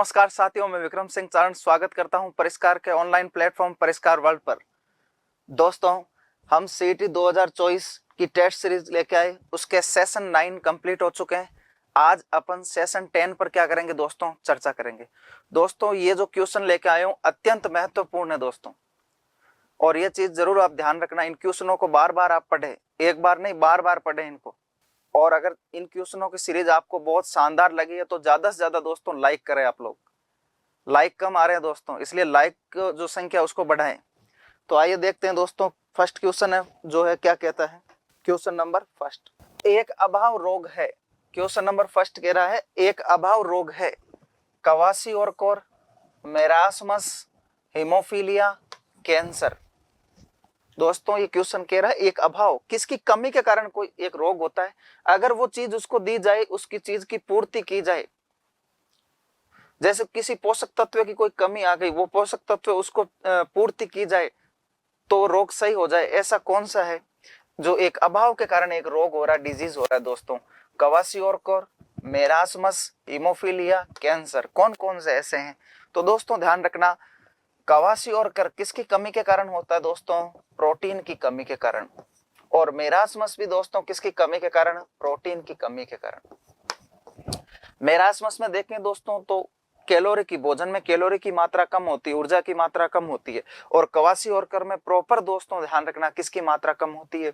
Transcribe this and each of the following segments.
नमस्कार साथियों, मैं विक्रम सिंह चारण स्वागत करता हूं परिष्कार के ऑनलाइन प्लेटफॉर्म परिष्कार वर्ल्ड पर। दोस्तों, हम सीईटी 2024 की टेस्ट सीरीज लेके आए, उसके सेशन 9 कंप्लीट हो चुके हैं। आज अपन सेशन 10 पर क्या करेंगे दोस्तों, चर्चा करेंगे। दोस्तों, ये जो क्वेश्चन लेके आए हूं अत्यंत महत्वपूर्ण है दोस्तों, और ये चीज जरूर आप ध्यान रखना। इन क्वेश्चनों को बार बार आप पढ़े, एक बार नहीं बार बार पढ़े इनको। और अगर इन क्वेश्चनों की सीरीज आपको बहुत शानदार लगी है तो ज्यादा से ज्यादा दोस्तों लाइक करें। आप लोग लाइक कम आ रहे हैं दोस्तों, इसलिए लाइक जो संख्या उसको बढ़ाएं। तो आइए देखते हैं दोस्तों, फर्स्ट क्वेश्चन है जो है क्या कहता है। क्वेश्चन नंबर फर्स्ट, एक अभाव रोग है। क्वेश्चन नंबर फर्स्ट कह रहा है एक अभाव रोग है। Kwashiorkor, marasmus, haemophilia, cancer. दोस्तों, ये क्वेश्चन कह रहा है एक अभाव, किसकी कमी के कारण कोई एक रोग होता है। अगर वो चीज उसको दी जाए, उसकी चीज की पूर्ति की जाए, जैसे किसी पोषक तत्व की कोई कमी आ गई, वो पोषक तत्व उसको पूर्ति की जाए तो रोग सही हो जाए। ऐसा कौन सा है जो एक अभाव के कारण एक रोग हो रहा है, डिजीज हो रहा है दोस्तों। क्वाशियोरकोर, मेरास्मस, हीमोफीलिया, कैंसर, कौन कौन से ऐसे हैं। तो दोस्तों ध्यान रखना, क्वाशियोरकोर किसकी कमी के कारण होता है दोस्तों, प्रोटीन की कमी के कारण। और मेरास्मस भी दोस्तों किसकी कमी के कारण, प्रोटीन की कमी के कारण। मेरास्मस में देखें दोस्तों तो कैलोरी की, भोजन में कैलोरी की मात्रा कम होती है, ऊर्जा की मात्रा कम होती है। और क्वाशियोरकोर में प्रॉपर दोस्तों ध्यान रखना किसकी मात्रा कम होती है,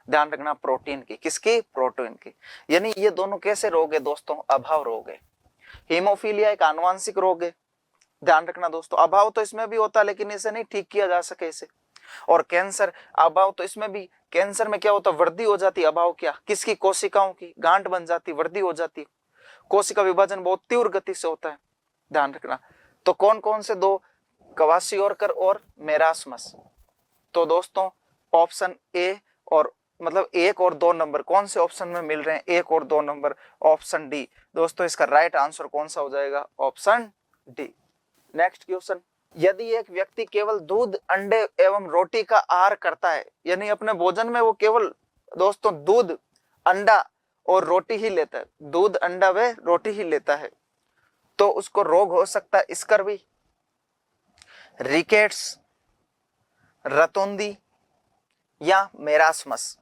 ध्यान रखना प्रोटीन की। किसकी, प्रोटीन की। यानी ये दोनों कैसे रोग है दोस्तों, अभाव रोग है। हीमोफीलिया एक आनुवांशिक रोग है, ध्यान रखना दोस्तों। अभाव तो इसमें भी होता है लेकिन इसे नहीं ठीक किया जा सके इसे। और कैंसर, अभाव तो इसमें भी, कैंसर में क्या होता है, वृद्धि हो जाती है। अभाव क्या, किसकी, कोशिकाओं की, गांठ बन जाती, वृद्धि हो जाती, कोशिका विभाजन बहुत तीव्र गति से होता है, ध्यान रखना। तो कौन कौन से दो, क्वाशियोरकोर और मेरास्मस। तो दोस्तों ऑप्शन ए और मतलब 1 और 2 नंबर कौन से ऑप्शन में मिल रहे हैं, 1 और 2 नंबर, ऑप्शन डी। दोस्तों इसका राइट आंसर कौन सा हो जाएगा, ऑप्शन डी। नेक्स्ट क्वेश्चन, यदि एक व्यक्ति केवल दूध, अंडे एवं रोटी का आहार करता है, यानी अपने भोजन में वो केवल दोस्तों दूध, अंडा और रोटी ही लेता है, दूध, अंडा व रोटी ही लेता है, तो उसको रोग हो सकता है स्कर्वी, रिकेट्स, रतौंधी या मेरास्मस।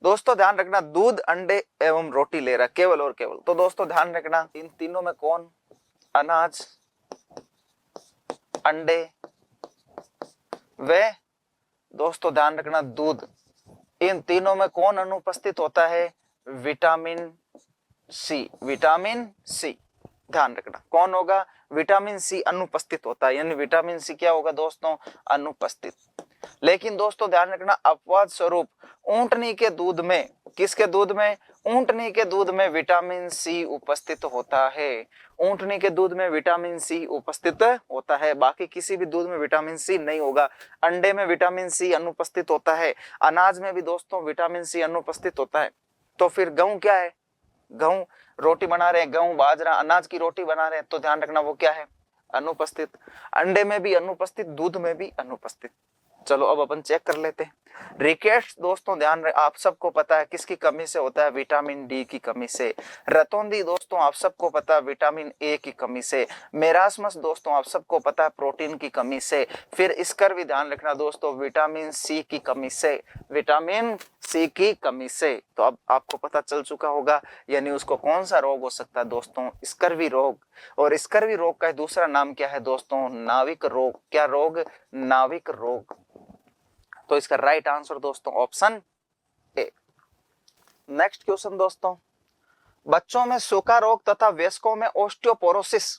दोस्तों ध्यान रखना, दूध, अंडे एवं रोटी ले रहा है केवल और केवल। तो दोस्तों ध्यान रखना, इन तीनों में कौन, अनाज, अंडे व दोस्तों ध्यान रखना दूध, इन तीनों में कौन अनुपस्थित होता है, विटामिन सी। विटामिन सी, ध्यान रखना कौन होगा, विटामिन सी अनुपस्थित होता है, यानी विटामिन सी क्या होगा दोस्तों, अनुपस्थित। लेकिन दोस्तों ध्यान रखना, अपवाद स्वरूप ऊंटनी के दूध में, किसके दूध में, ऊंटनी के दूध में विटामिन सी उपस्थित होता है। ऊंटनी के दूध में विटामिन सी उपस्थित होता है, बाकी किसी भी दूध में विटामिन सी नहीं होगा। अंडे में विटामिन सी अनुपस्थित होता है, अनाज में भी दोस्तों विटामिन सी अनुपस्थित होता है। तो फिर गेहूं क्या है, गेहूं रोटी बना रहे हैं, गेहूं बाजरा अनाज की रोटी बना रहे हैं, तो ध्यान रखना वो क्या है, अनुपस्थित। अंडे में भी अनुपस्थित, दूध में भी अनुपस्थित। चलो अब अपन चेक कर लेते हैं। रिकेट्स दोस्तों ध्यान रहे, आप सबको पता है किसकी कमी से होता है, विटामिन डी की कमी से। रतौंधी दोस्तों आप सबको पता है विटामिन ए की कमी से। मेरास्मस दोस्तों आप सबको पता है प्रोटीन की कमी से। फिर स्कर्वी ध्यान रखना दोस्तों विटामिन सी की कमी से, विटामिन सी की कमी से। तो अब आपको पता चल चुका होगा, यानी उसको कौन सा रोग हो सकता है दोस्तों, स्कर्वी रोग। और स्कर्वी रोग का दूसरा नाम क्या है दोस्तों, नाविक रोग। क्या रोग, नाविक रोग। तो इसका राइट आंसर दोस्तों ऑप्शन ए। नेक्स्ट क्वेश्चन दोस्तों, बच्चों में सूखा रोग तथा वयस्कों में ओस्टियोपोरोसिस।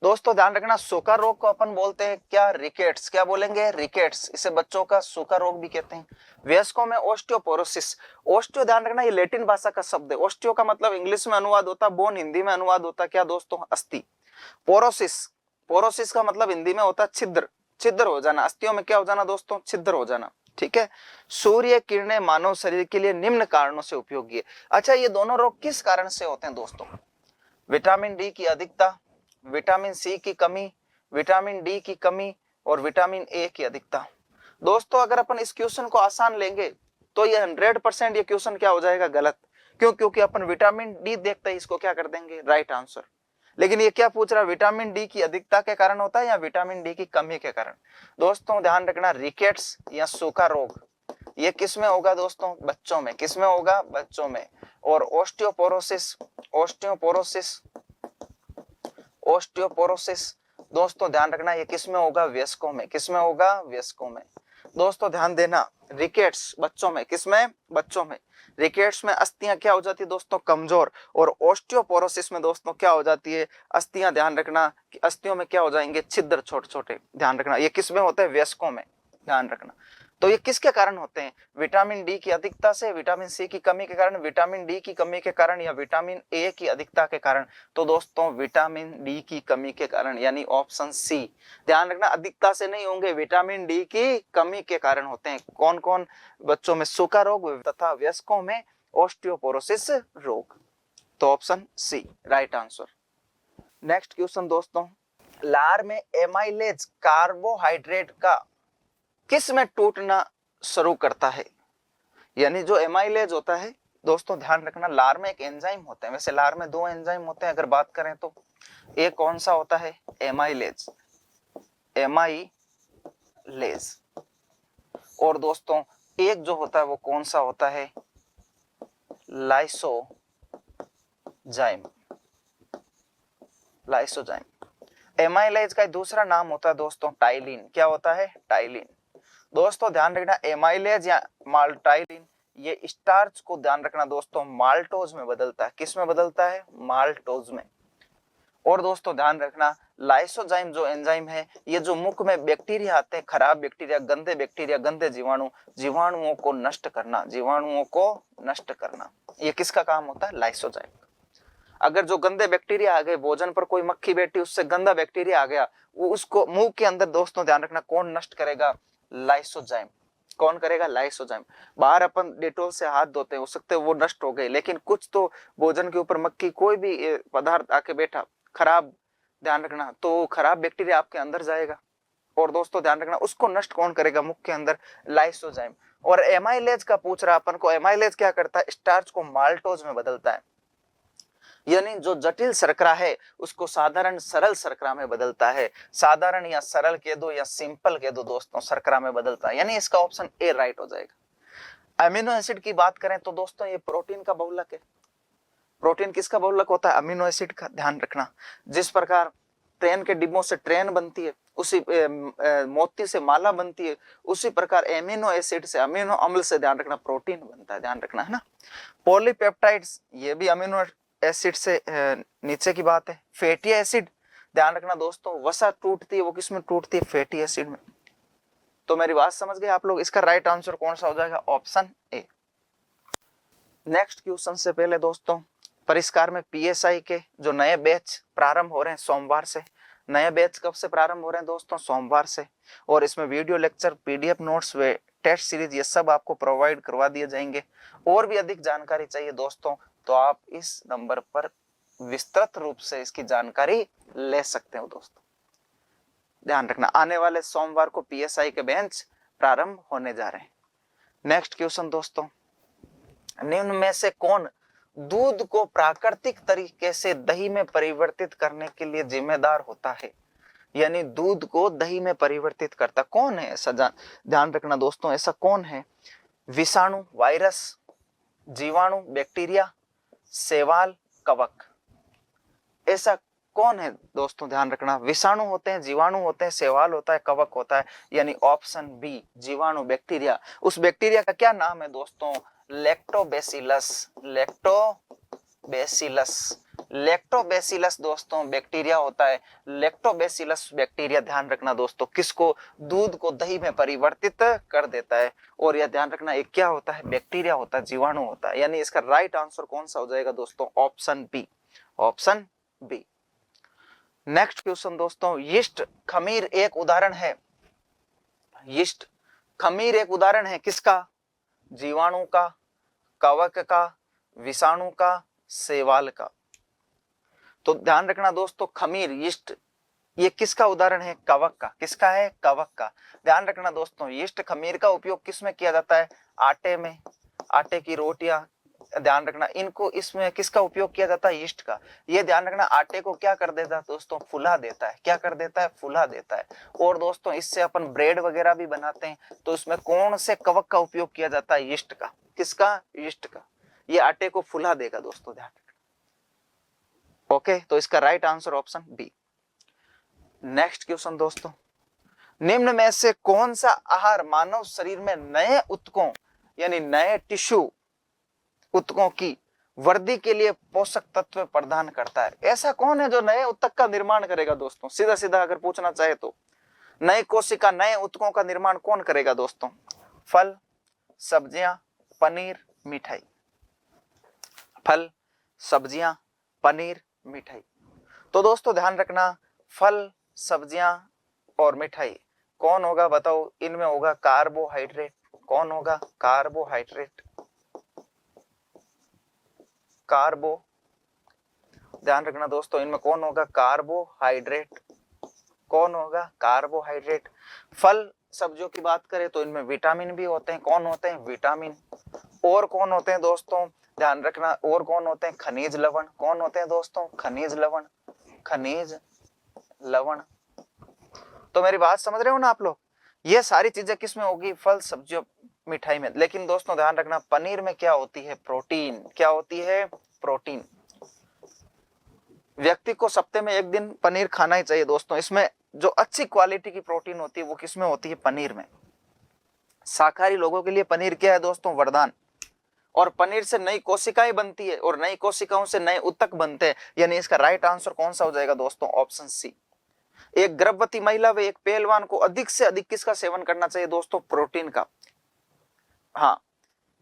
दोस्तों ध्यान रखना, सूखा रोग को अपन बोलते हैं क्या, रिकेट्स। क्या बोलेंगे, रिकेट्स। इसे बच्चों का सूखा रोग भी कहते हैं। वयस्कों में ओस्टियोपोरोसिस। ओस्टियो ध्यान रखना ये लैटिन भाषा का शब्द है। ओस्टियो का मतलब इंग्लिश में अनुवाद होता है, बोन हिंदी में अनुवाद होता है क्या दोस्तों, अस्थि। पोरोसिस, पोरोसिस का मतलब हिंदी में होता है छिद्र, छिद्र हो जाना। अस्थियों में क्या हो जाना दोस्तों, छिद्र हो जाना। ठीक है। सूर्य किरणें मानव शरीर के लिए निम्न कारणों से उपयोगी है। अच्छा, ये दोनों रोग किस कारण से होते हैं दोस्तों, विटामिन डी की अधिकता, विटामिन सी की कमी, विटामिन डी की कमी और विटामिन ए की अधिकता। दोस्तों अगर अपन इस क्वेश्चन को आसान लेंगे तो ये 100% ये क्वेश्चन क्या हो जाएगा, गलत। क्यों, क्योंकि अपन विटामिन डी देखते ही इसको क्या कर देंगे, राइट आंसर। लेकिन ये क्या पूछ रहा है, विटामिन डी की अधिकता के कारण होता है या विटामिन डी की कमी के कारण। दोस्तों ध्यान रखना, रिकेट्स या सूखा रोग ये किस में होगा दोस्तों, बच्चों में। किस में होगा, बच्चों में। और ओस्टियोपोरोसिस, ओस्टियोपोरोसिस, ओस्टियोपोरोसिस दोस्तों ध्यान रखना ये किस में होगा, वयस्कों में। किस में होगा, वयस्कों में। दोस्तों ध्यान देना, रिकेट्स बच्चों में, किसमें, बच्चों में। रिकेट्स में अस्थियां क्या हो जाती है दोस्तों, कमजोर। और ओस्टियोपोरोसिस में दोस्तों क्या हो जाती है, अस्थियां, ध्यान रखना कि अस्थियों में क्या हो जाएंगे, छिद्र छोटे छोटे। ध्यान रखना ये किस में होता है, वयस्कों में। ध्यान रखना। तो ये किसके कारण होते हैं, विटामिन डी की अधिकता से, विटामिन सी की कमी के कारण, विटामिन डी की कमी के कारण या विटामिन ए की अधिकता के कारण। तो दोस्तों विटामिन डी की कमी के कारण, यानी ऑप्शन सी। ध्यान रखना अधिकता से नहीं होंगे, विटामिन डी की कमी के कारण होते हैं। कौन कौन, बच्चों में सूखा रोग तथा वयस्कों में ओस्टियोपोरोसिस रोग। तो option C right answer. Next question दोस्तों, लार में एमाइलेज कार्बोहाइड्रेट का किस में टूटना शुरू करता है। यानी जो एमाइलेज होता है दोस्तों, ध्यान रखना लार में एक एंजाइम होता है। वैसे लार में दो एंजाइम होते हैं अगर बात करें तो। एक कौन सा होता है, एमाइलेज, एमाइलेज। और दोस्तों एक जो होता है वो कौन सा होता है, लाइसोजाइम, लाइसोजाइम। एमाइलेज का दूसरा नाम होता है दोस्तों टाइलिन। क्या होता है, टाइलिन। दोस्तों ध्यान रखना, एमाइलेज या माल्टाइलिन ये स्टार्च को, ध्यान रखना दोस्तों, माल्टोज में बदलता है। किस में बदलता है, माल्टोज में। और दोस्तों ध्यान रखना, लाइसोजाइम जो एंजाइम है, ये जो मुख में बैक्टीरिया आते हैं, खराब बैक्टीरिया, गंदे जीवाणु, जीवाणुओं को नष्ट करना, जीवाणुओं को नष्ट करना, ये किसका काम होता है, लाइसोजाइम। अगर जो गंदे बैक्टीरिया आ गए, भोजन पर कोई मक्खी बैठी, उससे गंदा बैक्टीरिया आ गया, वो उसको मुंह के अंदर दोस्तों ध्यान रखना कौन नष्ट करेगा, लाइसोजाइम। कौन करेगा, लाइसोजाइम। बाहर अपन डेटोल से हाथ धोते हैं, हो सकते है वो नष्ट हो गए, लेकिन कुछ तो भोजन के ऊपर मक्खी कोई भी पदार्थ आके बैठा खराब, ध्यान रखना, तो खराब बैक्टीरिया आपके अंदर जाएगा। और दोस्तों ध्यान रखना उसको नष्ट कौन करेगा, मुख के अंदर, लाइसोजाइम। और एमाइलेज का पूछ रहा अपन को, एमाइलेज क्या करता है, स्टार्च को माल्टोज में बदलता है। यानी जो जटिल शर्करा है उसको साधारण सरल शर्करा में बदलता है। साधारण या सरल कह दो या सिंपल कह दो दोस्तों, शर्करा में बदलता है। यानी इसका ऑप्शन ए राइट हो जाएगा। अमीनो एसिड की बात करें तो दोस्तों ये प्रोटीन का बहुलक है। प्रोटीन किसका बहुलक होता है, अमीनो एसिड का। ध्यान रखना, जिस प्रकार ट्रेन के डिब्बों से ट्रेन बनती है, उसी मोती से माला बनती है, उसी प्रकार एमिनो एसिड से, अमीनो अम्ल से, ध्यान रखना, प्रोटीन बनता है। ध्यान रखना है ना। पॉलीपेप्टाइड्स ये भी अमीनो एसिड से नीचे की बात है। फैटी एसिड, ध्यान रखना दोस्तों, वसा टूटती है वो किस में टूटती है, फैटी एसिड में। तो मेरी बात समझ गए आप लोग, इसका राइट आंसर कौन सा हो जाएगा, ऑप्शन ए। नेक्स्ट क्वेश्चन से पहले दोस्तों, परिष्कार में पीएसआई के जो नए बैच प्रारंभ हो रहे हैं सोमवार से। नए बैच कब से प्रारंभ हो रहे हैं दोस्तों, सोमवार से। और इसमें वीडियो लेक्चर, पीडीएफ नोट्स व टेस्ट सीरीज ये सब आपको प्रोवाइड करवा दिए जाएंगे। और भी अधिक जानकारी चाहिए दोस्तों तो आप इस नंबर पर विस्तृत रूप से इसकी जानकारी ले सकते हो दोस्तों। ध्यान रखना, आने वाले सोमवार को पीएसआई के बेंच प्रारंभ होने जा रहे हैं। नेक्स्ट क्वेश्चन दोस्तों, निम्न में से कौन दूध को प्राकृतिक तरीके से दही में परिवर्तित करने के लिए जिम्मेदार होता है। यानी दूध को दही में परिवर्तित करता कौन है, ऐसा ध्यान रखना दोस्तों, ऐसा कौन है, विषाणु, वायरस, जीवाणु, बैक्टीरिया, शैवाल, कवक, ऐसा कौन है दोस्तों। ध्यान रखना, विषाणु होते हैं, जीवाणु होते हैं, शैवाल होता है, कवक होता है। यानी ऑप्शन बी जीवाणु, बैक्टीरिया। उस बैक्टीरिया का क्या नाम है दोस्तों, लैक्टोबैसिलस, लैक्टोबैसिलस, लैक्टोबैसिलस दोस्तों बैक्टीरिया होता है। लैक्टोबैसिलस बैक्टीरिया, ध्यान रखना दोस्तों, किसको, दूध को दही में परिवर्तित कर देता है। और यह ध्यान रखना एक क्या होता है, बैक्टीरिया होता है, जीवाणु होता है। यानी इसका राइट आंसर कौन सा हो जाएगा दोस्तों, option B, option B. Next question दोस्तों, यीस्ट खमीर एक उदाहरण है। यीस्ट खमीर एक उदाहरण है किसका, जीवाणु का, कवक का, विषाणु का, शैवाल का। तो ध्यान रखना दोस्तों, खमीर, यीस्ट ये किसका उदाहरण है, कवक का। किसका है, कवक का। ध्यान रखना दोस्तों, यीस्ट खमीर का उपयोग किस में किया जाता है, आटे में, आटे की रोटियां ध्यान रखना, इनको इसमें किसका उपयोग किया जाता है, यीस्ट का। ये ध्यान रखना, आटे को क्या कर देता है दोस्तों, फुला देता है। क्या कर देता है, फुला देता है। और दोस्तों इससे अपन ब्रेड वगैरह भी बनाते हैं, तो इसमें कौन से कवक का उपयोग किया जाता है, यीस्ट का। किसका, यीस्ट का। ये आटे को फुला देगा दोस्तों, ध्यान रखना। ओके, तो इसका right answer option B. Next question दोस्तों, निम्न में से कौन सा आहार मानव शरीर में नए ऊतकों यानी नए टिश्यू ऊतकों की वृद्धि के लिए पोषक तत्व प्रदान करता है। ऐसा कौन है जो नए ऊतक का निर्माण करेगा दोस्तों, सीधा सीधा अगर पूछना चाहे तो नए कोशिका नए ऊतकों का निर्माण कौन करेगा दोस्तों, फल, सब्जियां, पनीर, मिठाई। फल, सब्जियां, पनीर, मिठाई। तो दोस्तों ध्यान रखना, फल, सब्जियां और मिठाई कौन होगा बताओ, इनमें होगा कार्बोहाइड्रेट। कौन होगा, कार्बोहाइड्रेट। कार्बो, ध्यान रखना दोस्तों, इनमें कौन होगा, कार्बोहाइड्रेट। कौन होगा, कार्बोहाइड्रेट। फल सब्जियों की बात करें तो इनमें विटामिन भी होते हैं। कौन होते हैं, विटामिन। और कौन होते हैं दोस्तों, ध्यान रखना, और कौन होते हैं, खनिज लवण। कौन होते हैं दोस्तों, खनिज लवण। खनिज लवण। तो मेरी बात समझ रहे हो ना आप लोग, ये सारी चीजें किसमें होगी, फल, सब्जियों, मिठाई में। लेकिन दोस्तों ध्यान रखना, पनीर में क्या होती है, प्रोटीन। क्या होती है, प्रोटीन। व्यक्ति को सप्ताह में एक दिन पनीर खाना ही चाहिए दोस्तों। इसमें जो अच्छी क्वालिटी की प्रोटीन होती है वो किसमें होती है, पनीर में। शाकाहारी लोगों के लिए पनीर क्या है दोस्तों, वरदान। और पनीर से नई कोशिकाएं बनती है और नई कोशिकाओं से नए ऊतक बनते हैं। यानी इसका राइट आंसर कौन सा हो जाएगा दोस्तों, ऑप्शन सी। एक गर्भवती महिला व एक पहलवान को अधिक से अधिक किसका सेवन करना चाहिए दोस्तों, प्रोटीन का। हाँ,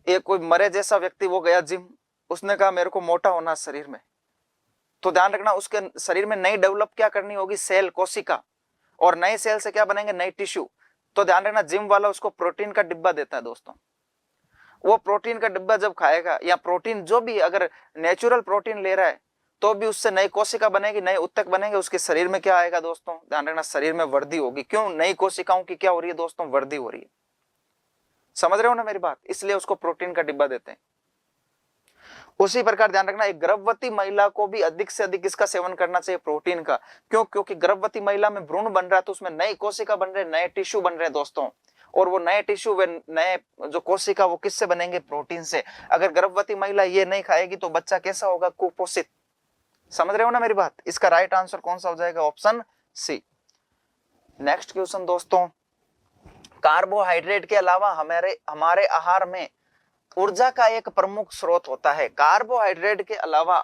एक कोई मरे जैसा व्यक्ति, वो गया जिम, उसने कहा मेरे को मोटा होना शरीर में, तो ध्यान रखना उसके शरीर में नई डेवलप क्या करनी होगी, सेल, कोशिका। और नए सेल से क्या बनेंगे, नए टिश्यू। तो ध्यान रखना, जिम वाला उसको प्रोटीन का डिब्बा देता है दोस्तों। वो प्रोटीन का डिब्बा जब खाएगा, या प्रोटीन जो भी, अगर नेचुरल प्रोटीन ले रहा है तो भी उससे नई कोशिका बनेगी, नए ऊतक बनेंगे, उसके शरीर में क्या आएगा दोस्तों, ध्यान रखना, शरीर में वृद्धि होगी। क्यों, नई कोशिकाओं की क्या हो रही है दोस्तों, वृद्धि हो रही है। समझ रहे हो ना मेरी बात, इसलिए उसको प्रोटीन का डिब्बा देते हैं। उसी प्रकार ध्यान रखना, एक गर्भवती महिला को भी अधिक से अधिक इसका सेवन करना चाहिए, प्रोटीन का। क्यों, क्योंकि गर्भवती महिला में भ्रूण बन रहा है, तो उसमें नई कोशिका बन रहे, नए टिश्यू बन रहे दोस्तों। और वो नए टिश्यू, वे नए जो कोशिका, वो किससे बनेंगे, प्रोटीन से। अगर गर्भवती महिला ये नहीं खाएगी तो बच्चा कैसा होगा, कुपोषित। समझ रहे हो ना मेरी बात, इसका राइट आंसर कौन सा हो जाएगा, ऑप्शन सी। नेक्स्ट क्वेश्चन दोस्तों, कार्बोहाइड्रेट के अलावा हमारे आहार में ऊर्जा का एक प्रमुख स्रोत होता है। कार्बोहाइड्रेट के अलावा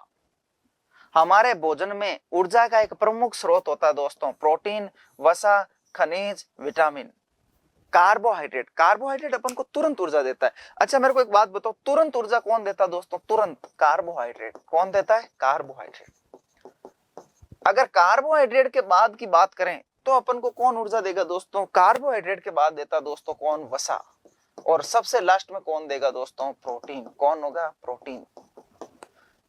हमारे भोजन में ऊर्जा का एक प्रमुख स्रोत होता है दोस्तों, प्रोटीन, वसा, खनिज, विटामिन। कार्बोहाइड्रेट, कार्बोहाइड्रेट अपन को तुरंत ऊर्जा देता है। अच्छा मेरे को एक बात बताओ, तुरंत ऊर्जा कौन देता है दोस्तों, तुरंत, कार्बोहाइड्रेट। कौन देता है, कार्बोहाइड्रेट। अगर कार्बोहाइड्रेट के बाद की बात करें तो अपन को कौन ऊर्जा देगा दोस्तों, कार्बोहाइड्रेट के बाद देता दोस्तों कौन, वसा। और सबसे लास्ट में कौन देगा दोस्तों, प्रोटीन। कौन होगा, प्रोटीन।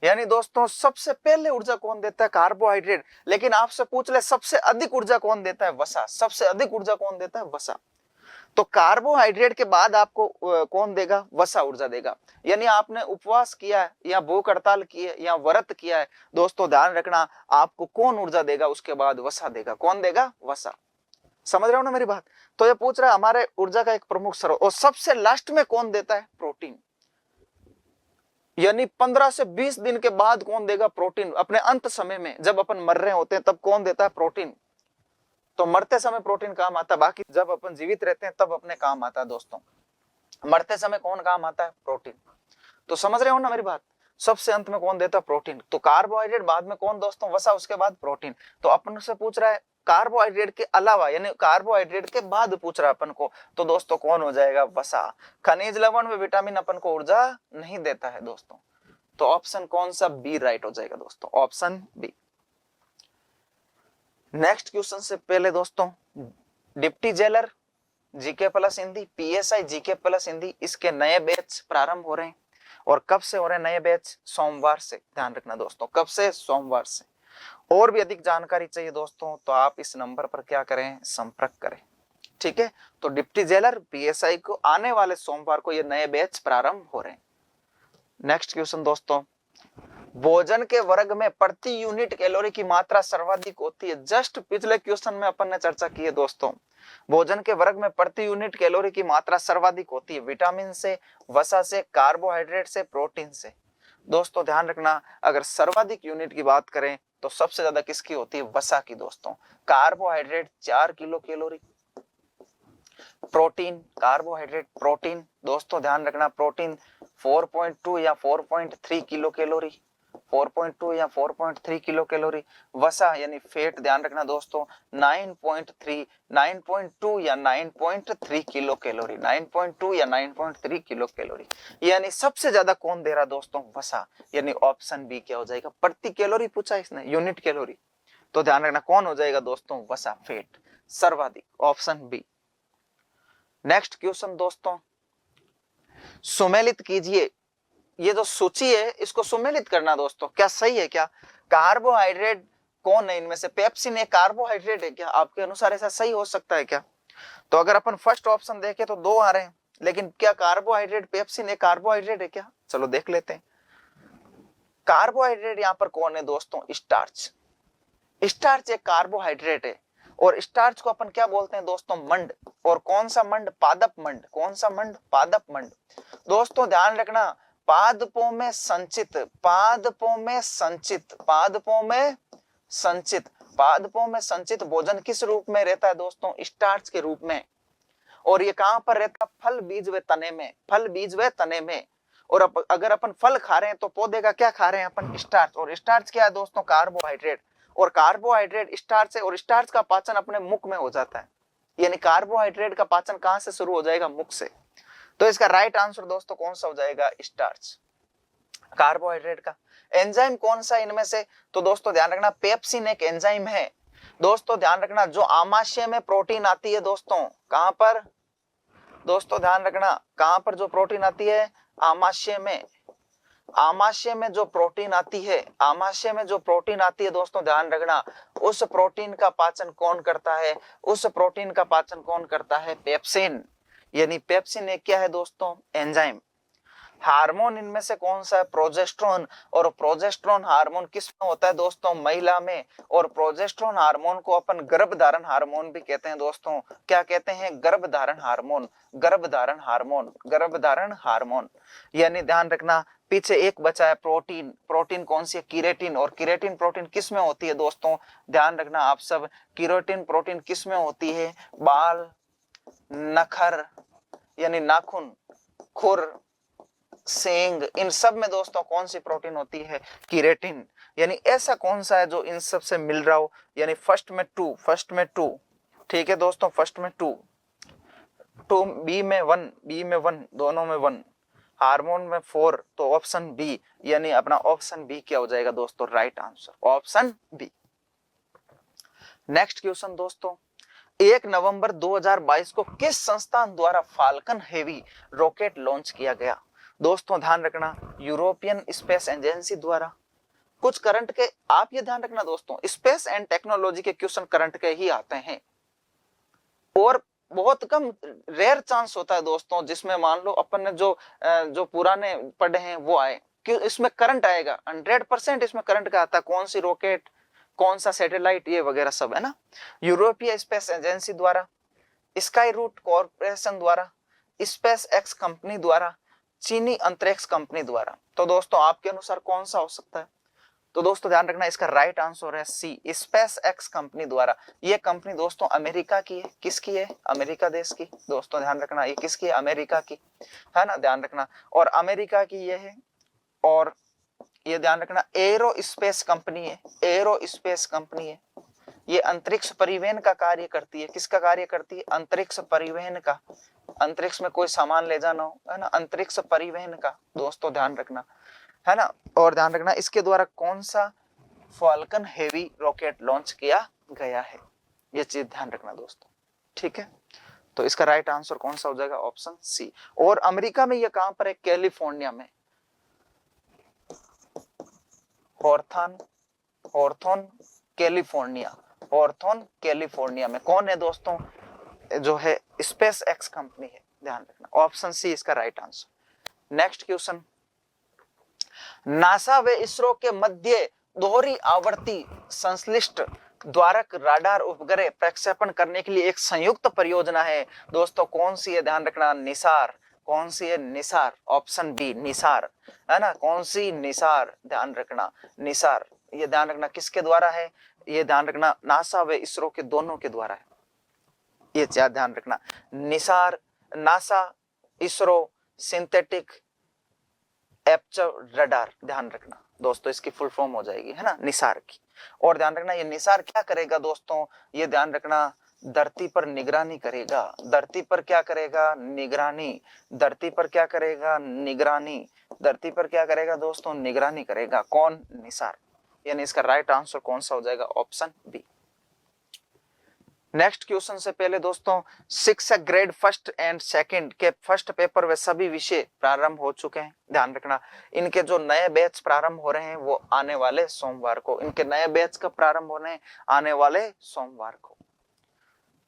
यानी दोस्तों सबसे पहले ऊर्जा कौन देता है, कार्बोहाइड्रेट। लेकिन आपसे पूछ ले सबसे अधिक ऊर्जा कौन देता है, वसा। सबसे अधिक ऊर्जा कौन देता है, वसा। तो कार्बोहाइड्रेट के बाद आपको कौन देगा, वसा ऊर्जा देगा। यानी आपने उपवास किया है या भूख हड़ताल की है या व्रत किया है दोस्तों, ध्यान रखना आपको कौन ऊर्जा देगा, उसके बाद वसा देगा। कौन देगा, वसा। समझ रहे हो ना मेरी बात। तो ये पूछ रहा है हमारे ऊर्जा का एक प्रमुख स्रोत, और सबसे लास्ट में कौन देता है, प्रोटीन। यानी 15 से 20 दिन के बाद कौन देगा, प्रोटीन। अपने अंत समय में जब अपन मर रहे होते हैं तब कौन देता है, प्रोटीन। तो मरते समय प्रोटीन काम आता है, बाकी जब अपन जीवित रहते हैं तब अपने काम आता है दोस्तों। मरते समय कौन काम आता है, प्रोटीन। तो समझ रहे हो ना मेरी बात, सबसे अंत में कौन देता है, प्रोटीन। तो कार्बोहाइड्रेट बाद में कौन दोस्तों, वसा, उसके बाद प्रोटीन। तो अपन से पूछ रहा है कार्बोहाइड्रेट के अलावा, यानी कार्बोहाइड्रेट के बाद पूछ रहा है अपन को, तो दोस्तों कौन हो जाएगा, वसा। खनिज लवण व विटामिन अपन को ऊर्जा नहीं देता है दोस्तों। तो ऑप्शन कौन सा, बी राइट हो जाएगा दोस्तों, ऑप्शन बी। नेक्स्ट क्वेश्चन से पहले दोस्तों, deputy jailer GK plus Hindi, PSI GK plus Hindi, इसके नए बैच प्रारंभ हो रहे हैं। और कब से हो रहे हैं नए बैच, सोमवार से। ध्यान रखना दोस्तों, कब से, सोमवार से। और भी अधिक जानकारी चाहिए दोस्तों तो आप इस नंबर पर क्या करें, संपर्क करें। ठीक है, तो डिप्टी जेलर, पीएसआई को आने वाले सोमवार को ये नए बैच प्रारंभ हो रहे हैं। नेक्स्ट क्वेश्चन दोस्तों, भोजन के वर्ग में प्रति यूनिट कैलोरी की मात्रा सर्वाधिक होती है। जस्ट पिछले क्वेश्चन में अपन ने चर्चा की है दोस्तों, भोजन के वर्ग में प्रति यूनिट कैलोरी की मात्रा सर्वाधिक होती है विटामिन से, वसा से, कार्बोहाइड्रेट से, प्रोटीन से। दोस्तों ध्यान रखना, अगर सर्वाधिक यूनिट की बात करें तो सबसे ज्यादा किसकी होती है? वसा की दोस्तों। Carbohydrate 4 kilo calorie, protein, carbohydrate, protein दोस्तों ध्यान रखना, प्रोटीन 4.2 या 4.3 किलो कैलोरी, 4.2 या 4.3 किलो कैलोरी। वसा यानी फैट ध्यान रखना दोस्तों 9.3, 9.2 या 9.3 किलो कैलोरी, 9.2 या 9.3 किलो कैलोरी। यानी सबसे ज्यादा कौन दे रहा दोस्तों? वसा। यानी ऑप्शन बी क्या हो जाएगा? प्रति कैलोरी पूछा इसने, यूनिट कैलोरी, तो ध्यान रखना कौन हो जाएगा दोस्तों? वसा, फैट सर्वाधिक, ऑप्शन बी। नेक्स्ट क्वेश्चन दोस्तों, सुमेलित कीजिए। ये जो सूची है इसको सुमेलित करना दोस्तों, क्या सही है क्या? कार्बोहाइड्रेट कौन है इनमें से? पेप्सिन एक कार्बोहाइड्रेट है क्या? आपके अनुसार ऐसा सही हो सकता है क्या? तो अगर अपन फर्स्ट ऑप्शन देखें तो 2 आ रहे हैं, लेकिन क्या कार्बोहाइड्रेट पेप्सिन एक कार्बोहाइड्रेट है क्या? चलो देख लेते हैं। कार्बोहाइड्रेट यहां पर कौन है दोस्तों? स्टार्च। स्टार्च एक कार्बोहाइड्रेट है, और स्टार्च को अपन क्या बोलते हैं दोस्तों? मंड। और कौन सा मंड? पादप मंड। कौन सा मंड? पादप मंड। दोस्तों ध्यान रखना, पादपों में संचित, पादपों में संचित, पादपों में संचित, पादपों में संचित भोजन किस रूप में रहता है दोस्तों? स्टार्च के रूप में। और ये कहां पर रहता है? फल, बीज व तने में, फल, बीज व तने में। और अगर अपन फल खा रहे हैं तो पौधे का क्या खा रहे हैं अपन? स्टार्च। और स्टार्च क्या है दोस्तों? कार्बोहाइड्रेट। और कार्बोहाइड्रेट स्टार्च है, और स्टार्च का पाचन अपने मुख में हो जाता है। यानी कार्बोहाइड्रेट का पाचन कहां से शुरू हो जाएगा? मुख से। तो इसका राइट आंसर दोस्तों कौन सा हो जाएगा? स्टार्च, कार्बोहाइड्रेट का। एंजाइम कौन सा इनमें से? तो दोस्तों ध्यान रखना, पेप्सिन एक एंजाइम है। दोस्तों ध्यान रखना, जो आमाशय में प्रोटीन आती है दोस्तों, कहां पर दोस्तों? ध्यान रखना, कहां पर जो प्रोटीन आती है? आमाशय में। आमाशय में जो प्रोटीन आती है, आमाशय में जो प्रोटीन आती है दोस्तों ध्यान रखना, उस प्रोटीन का पाचन कौन करता है? उस प्रोटीन का पाचन कौन करता है? पेप्सिन। यानी पेप्सिन एक क्या है दोस्तों? एंजाइम। हार्मोन इनमें से कौन सा है? प्रोजेस्टेरोन। और प्रोजेस्टेरोन हार्मोन किस में होता है दोस्तों? महिला में। और प्रोजेस्टेरोन हार्मोन को अपन गर्भधारण हार्मोन भी कहते हैं दोस्तों। क्या कहते हैं? गर्भधारण हार्मोन, गर्भधारण हार्मोन, गर्भधारण हार्मोन। यानी ध्यान रखना, पीछे एक बचा है प्रोटीन। प्रोटीन कौन सी है? कीरेटिन। और कीरेटिन प्रोटीन किस में होती है दोस्तों? ध्यान रखना आप सब, कीरेटिन प्रोटीन किस में होती है? बाल, नखर यानी नाखून, खुर, सेंग, इन सब में दोस्तों कौन सी प्रोटीन होती है? कीरेटिन। यानी ऐसा कौन सा है जो इन सब से मिल रहा हो? यानी फर्स्ट में 2, फर्स्ट में 2, ठीक है दोस्तों, फर्स्ट में 2, बी में 1, बी में 1, दोनों में 1, हार्मोन में 4, तो ऑप्शन बी, यानी अपना ऑप्शन बी क्या हो जाएगा दोस्तों? Right answer, option B. Next question दोस्तों, 1 नवंबर 2022 को किस संस्थान द्वारा फाल्कन हेवी रॉकेट लॉन्च किया गया? दोस्तों ध्यान रखना, यूरोपियन स्पेस एजेंसी द्वारा। कुछ करंट के, आप ये ध्यान रखना दोस्तों, स्पेस एंड टेक्नोलॉजी के क्वेश्चन करंट के ही आते हैं, और बहुत कम, रेयर चांस होता है दोस्तों जिसमें मान लो अपन ने जो पुराने पढ़े हैं वो आए, कि इसमें करंट आएगा। 100% इसमें करंट का आता है। कौन सी रॉकेट, कौन सा सैटेलाइट, ये वगैरह सब है ना। यूरोपीय स्पेस एजेंसी द्वारा, स्काई रूट कॉर्पोरेशन द्वारा, स्पेस एक्स कंपनी द्वारा, चीनी अंतरिक्ष कंपनी द्वारा। तो दोस्तों आपके अनुसार कौन सा हो सकता है? तो दोस्तों ध्यान रखना, इसका राइट आंसर है सी, स्पेस एक्स कंपनी द्वारा। ये कंपनी दोस्तों अमेरिका की है। किसकी है? अमेरिका देश की। दोस्तों ध्यान रखना, ये किसकी है? अमेरिका की, है ना, ध्यान रखना। और अमेरिका की ये है, और ये ध्यान रखना एरो स्पेस कंपनी है, एरो स्पेस कंपनी है। ये अंतरिक्ष परिवहन का कार्य करती है। किसका कार्य करती है? अंतरिक्ष परिवहन का। अंतरिक्ष में कोई सामान ले जाना हो, है ना, अंतरिक्ष परिवहन का दोस्तों ध्यान रखना, है ना। और ध्यान रखना, इसके द्वारा कौन सा फाल्कन हेवी रॉकेट लॉन्च किया गया है, ये चीज ध्यान रखना दोस्तों, ठीक है। तो इसका राइट आंसर कौन सा हो जाएगा? Option C. और अमेरिका में ये कहां पर है? कैलिफोर्निया में, हॉर्थन, हॉर्थन कैलिफोर्निया, हॉर्थन कैलिफोर्निया में। कौन है दोस्तों? जो है स्पेस एक्स कंपनी है, ध्यान रखना। ऑप्शन सी इसका right answer. Next question, NASA व इसरो के मध्य दोहरी आवर्ती संश्लिष्ट द्वारक राडार उपग्रह प्रक्षेपण करने के लिए एक संयुक्त परियोजना है दोस्तों। कौन सी है, ध्यान रखना, निसार। कौन सी है, निसार। ऑप्शन बी निसार, है ना। कौन सी, निसार, ध्यान रखना, निसार। ये ध्यान रखना किसके द्वारा है, ये ध्यान रखना नासा व इसरो के दोनों के द्वारा है। ये ध्यान रखना, Nisar, NASA, ISRO synthetic aperture radar, ध्यान रखना दोस्तों, इसकी फुल फॉर्म हो जाएगी, है ना, निसार की। और ध्यान रखना ये निसार क्या करेगा दोस्तों, ये ध्यान रखना धरती पर निगरानी करेगा। धरती पर क्या करेगा, निगरानी। धरती पर क्या करेगा, निगरानी। धरती पर क्या करेगा दोस्तों, निगरानी करेगा। कौन, निसार। यानी इसका राइट आंसर कौन सा हो जाएगा, ऑप्शन बी। नेक्स्ट क्वेश्चन से पहले दोस्तों, शिक्षक ग्रेड फर्स्ट एंड सेकंड के फर्स्ट पेपर वे सभी विषय प्रारंभ हो चुके हैं। ध्यान रखना इनके जो नए बैच प्रारंभ हो रहे हैं वो आने वाले सोमवार को। इनके नए बैच कब प्रारंभ हो रहे हैं, आने वाले सोमवार को।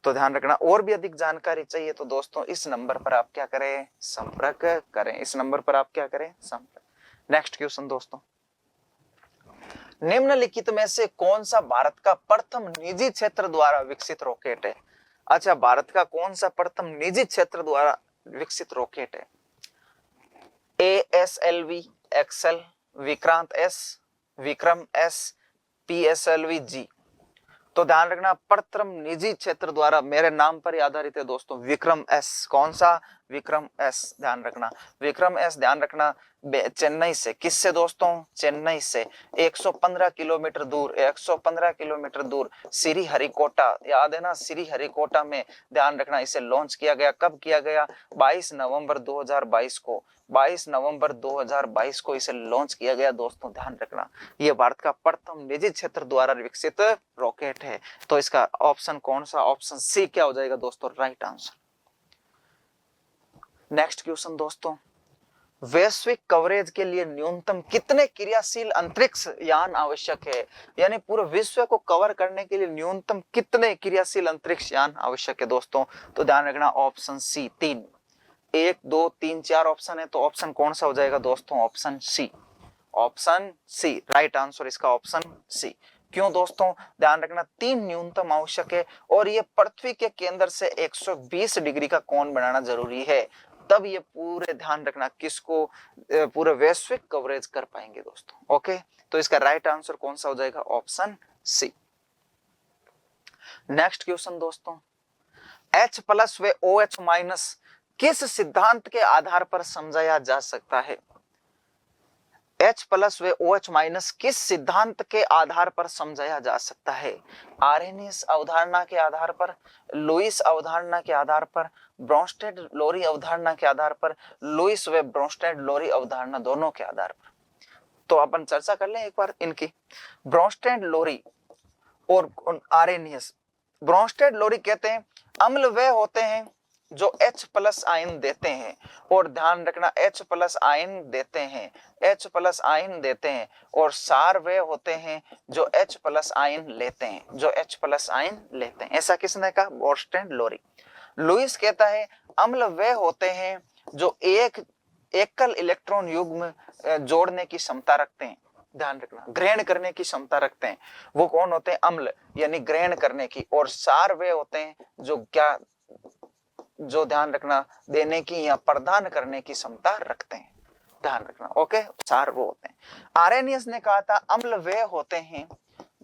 तो ध्यान रखना, और भी अधिक जानकारी चाहिए तो दोस्तों इस नंबर पर आप क्या करें, संपर्क करें। इस नंबर पर आप क्या करें, संपर्क। नेक्स्ट क्वेश्चन दोस्तों, निम्नलिखित में से कौन सा भारत का प्रथम निजी क्षेत्र द्वारा विकसित रॉकेट है। अच्छा, भारत का कौन सा प्रथम निजी क्षेत्र द्वारा विकसित रॉकेट है। ASLV एक्सेल, Vikrant S, Vikram S, PSLV जी। तो ध्यान रखना प्रथम निजी क्षेत्र द्वारा मेरे नाम पर आधारित है दोस्तों, विक्रम एस। कौन सा, विक्रम एस, ध्यान रखना विक्रम एस। ध्यान रखना चेन्नई से, किससे दोस्तों, चेन्नई से 115 किलोमीटर दूर, 115 किलोमीटर दूर श्री हरिकोटा, याद है ना, श्री हरिकोटा में ध्यान रखना इसे लॉन्च किया गया। कब किया गया, 22 नवंबर 2022 को। 22 नवंबर 2022 को इसे लॉन्च किया गया दोस्तों, ध्यान रखना। यह भारत का प्रथम निजी क्षेत्र द्वारा विकसित रॉकेट है। तो इसका ऑप्शन कौन सा, ऑप्शन सी क्या हो जाएगा दोस्तों, राइट आंसर। नेक्स्ट क्वेश्चन दोस्तों, वैश्विक कवरेज के लिए न्यूनतम कितने क्रियाशील अंतरिक्ष यान आवश्यक है। यानी पूरे विश्व को कवर करने के लिए न्यूनतम कितने क्रियाशील अंतरिक्ष यान आवश्यक है दोस्तों। तो ध्यान रखना ऑप्शन सी 3, 1 2 3 4 ऑप्शन है, तो ऑप्शन कौन सा हो जाएगा दोस्तों, option C. Option C right answer इसका, ऑप्शन सी। क्यों दोस्तों, ध्यान रखना 3 न्यूनतम आवश्यक है और ये पृथ्वी के केंद्र से 120 डिग्री का कोण बनाना जरूरी है, तब ये पूरे ध्यान रखना किसको, पूरे वैश्विक कवरेज कर पाएंगे दोस्तों। ओके, तो इसका राइट आंसर कौन सा हो जाएगा, ऑप्शन सी। नेक्स्ट क्वेश्चन दोस्तों, H प्लस व OH माइनस किस सिद्धांत के आधार पर समझाया जा सकता है। H प्लस व OH माइनस किस सिद्धांत के आधार पर समझाया जा सकता है। आर्हेनियस अवधारणा के आधार पर, लुईस अवधारणा के आधार पर, ब्रोंस्टेड लोरी अवधारणा के आधार पर, लुईस व ब्रोंस्टेड लोरी अवधारणा दोनों के आधार पर। तो अपन चर्चा कर लें एक बार इनकी। ब्रोंस्टेड लोरी और आर्हेनियस। ब्रोंस्टेड लोरी कहते हैं अम्ल वे होते हैं जो H प्लस आयन देते हैं, और ध्यान रखना H प्लस आयन देते हैं, H प्लस आयन देते हैं, और सार वे होते हैं जो H प्लस आयन लेते हैं, जो H प्लस आयन लेते हैं। ऐसा किसने कहा, ब्रोंस्टेड लोरी। लुईस कहता है अम्ल वे होते हैं जो एक एकल इलेक्ट्रॉन युग्म जोड़ने की क्षमता रखते हैं, ध्यान रखना ग्रहण करने की क्षमता रखते हैं, वो कौन होते हैं, अम्ल यानी ग्रहण करने की। और सार वे होते हैं जो क्या, जो ध्यान रखना देने की या प्रदान करने की क्षमता रखते हैं, ध्यान रखना। ओके, सार वो होते हैं। आर्हेनियस ने कहा था अम्ल वे होते हैं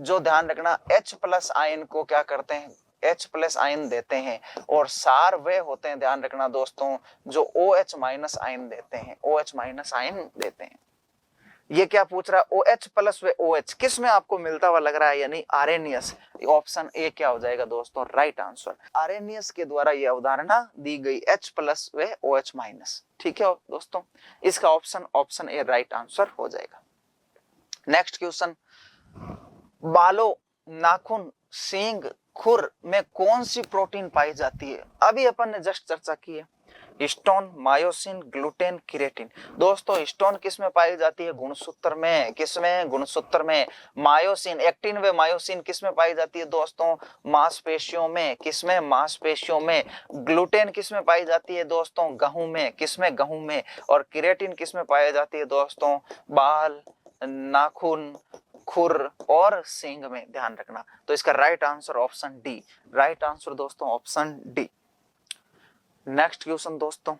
जो ध्यान रखना H प्लस आयन को क्या करते हैं, H प्लस आयन देते हैं, और सार वे होते हैं ध्यान रखना दोस्तों जो OH माइनस आयन देते हैं, OH माइनस आयन देते हैं। ये क्या पूछ रहा है, OH प्लस व OH किस में आपको मिलता हुआ लग रहा है, यानी आर्हेनियस। ऑप्शन ए क्या हो जाएगा दोस्तों, राइट आंसर। आर्हेनियस के द्वारा यह अवधारणा दी गई H प्लस व OH माइनस। ठीक है दोस्तों, इसका ऑप्शन ए राइट आंसर हो जाएगा। नेक्स्ट क्वेश्चन, बालों, नाखून, सींग, खुर में कौन सी प्रोटीन पाई जाती है। अभी अपन ने जस्ट चर्चा की है हिस्टोन, मायोसिन, ग्लूटेन, क्रिएटिन। दोस्तों हिस्टोन किस में पाई जाती है? गुणसूत्र में। किसमें? गुणसूत्र में। मायोसिन, एक्टिन व मायोसिन किस में पाई जाती है दोस्तों? मांसपेशियों में। किसमें? मांसपेशियों में। ग्लूटेन किस में पाई जाती है दोस्तों? गेहूं में। किसमें? गेहूं में। और क्रिएटिन किस में पाई जाती है दोस्तों? बाल, नाखून, खुर और सींग में। ध्यान रखना। तो इसका right answer option D. Right answer दोस्तों ऑप्शन डी। नेक्स्ट क्वेश्चन दोस्तों,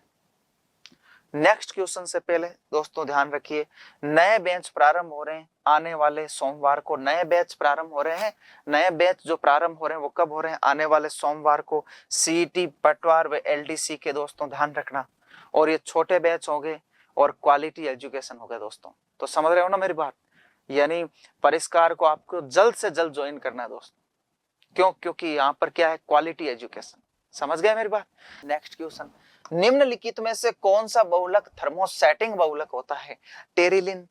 नेक्स्ट क्वेश्चन से पहले दोस्तों ध्यान रखिए, नए बैच प्रारंभ हो रहे हैं आने वाले सोमवार को। नए बैच प्रारंभ हो रहे हैं। नए बैच जो प्रारंभ हो रहे हैं वो कब हो रहे हैं? आने वाले सोमवार को। सीईटी, पटवार व एलडीसी के दोस्तों ध्यान रखना। और ये छोटे बैच होंगे और क्वालिटी एजुकेशन होगा दोस्तों। तो समझ रहे हो ना मेरी बात? यानी परिष्कार को आपको जल्द से जल्द ज्वाइन करना है दोस्तों। क्यों? क्योंकि यहाँ पर क्या है? Quality education. समझ गए मेरी बात? नेक्स्ट क्वेश्चन, निम्नलिखित में से कौन सा बहुलक थर्मोसेटिंग बहुलक होता है? Terylene,